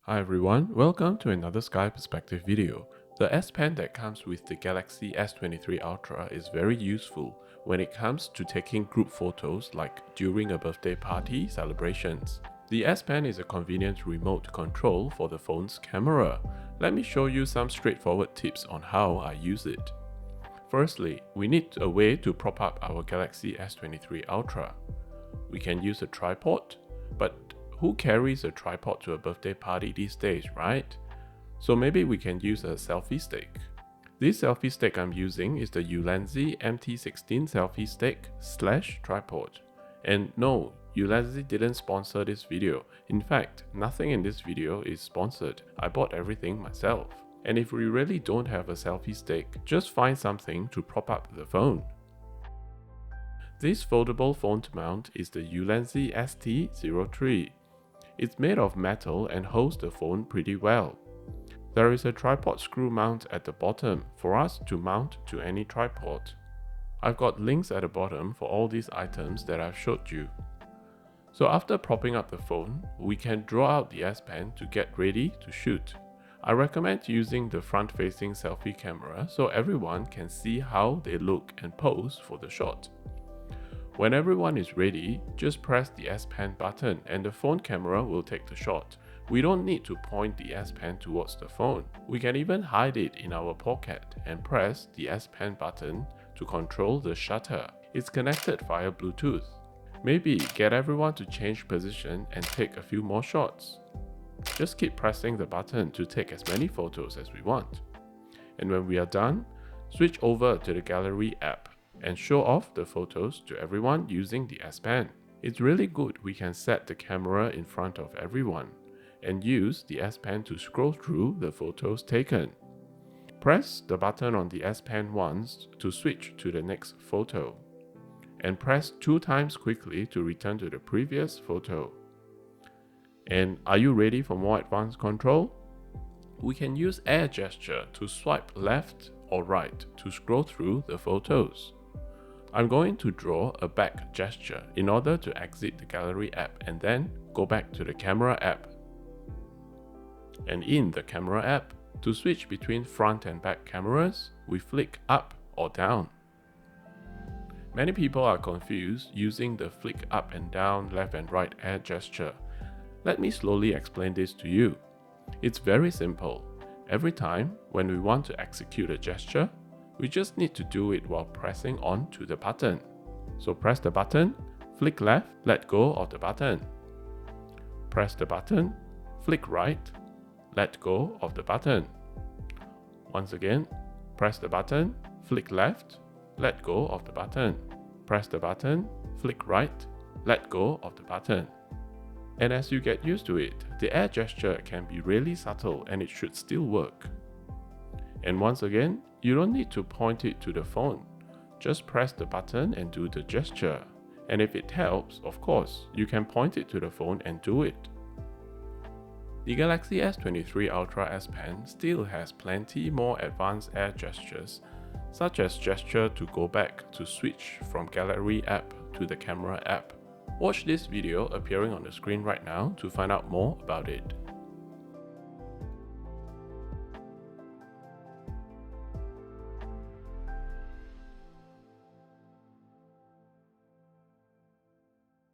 Hi everyone, welcome to another Sky Perspective video. The S Pen that comes with the Galaxy S23 Ultra is very useful when it comes to taking group photos like during a birthday party celebrations. The S Pen is a convenient remote control for the phone's camera. Let me show you some straightforward tips on how I use it. Firstly, we need a way to prop up our Galaxy S23 Ultra. We can use a tripod, but who carries a tripod to a birthday party these days, right? So maybe we can use a selfie stick. This selfie stick I'm using is the Ulanzi MT-16 selfie stick / tripod. And no, Ulanzi didn't sponsor this video. In fact, nothing in this video is sponsored. I bought everything myself. And if we really don't have a selfie stick, just find something to prop up the phone. This foldable phone mount is the Ulanzi ST-03. It's made of metal and holds the phone pretty well. There is a tripod screw mount at the bottom for us to mount to any tripod. I've got links at the bottom for all these items that I've showed you. So after propping up the phone, we can draw out the S Pen to get ready to shoot. I recommend using the front-facing selfie camera so everyone can see how they look and pose for the shot. When everyone is ready, just press the S Pen button and the phone camera will take the shot. We don't need to point the S Pen towards the phone. We can even hide it in our pocket and press the S Pen button to control the shutter. It's connected via Bluetooth. Maybe get everyone to change position and take a few more shots. Just keep pressing the button to take as many photos as we want. And when we are done, switch over to the Gallery app and show off the photos to everyone using the S Pen. It's really good we can set the camera in front of everyone and use the S Pen to scroll through the photos taken. Press the button on the S Pen once to switch to the next photo, and press 2 times quickly to return to the previous photo. And are you ready for more advanced control? We can use air gesture to swipe left or right to scroll through the photos. I'm going to draw a back gesture in order to exit the Gallery app and then go back to the Camera app. And in the Camera app, to switch between front and back cameras, we flick up or down. Many people are confused using the flick up and down, left and right air gesture. Let me slowly explain this to you. It's very simple. Every time when we want to execute a gesture, we just need to do it while pressing on to the button. So press the button, flick left, let go of the button. Press the button, flick right, let go of the button. Once again, press the button, flick left, let go of the button. Press the button, flick right, let go of the button. And as you get used to it, the air gesture can be really subtle and it should still work. And once again, you don't need to point it to the phone. Just press the button and do the gesture. And if it helps, of course, you can point it to the phone and do it. The Galaxy S23 Ultra S Pen still has plenty more advanced air gestures, such as gesture to go back to switch from Gallery app to the Camera app. Watch this video appearing on the screen right now to find out more about it.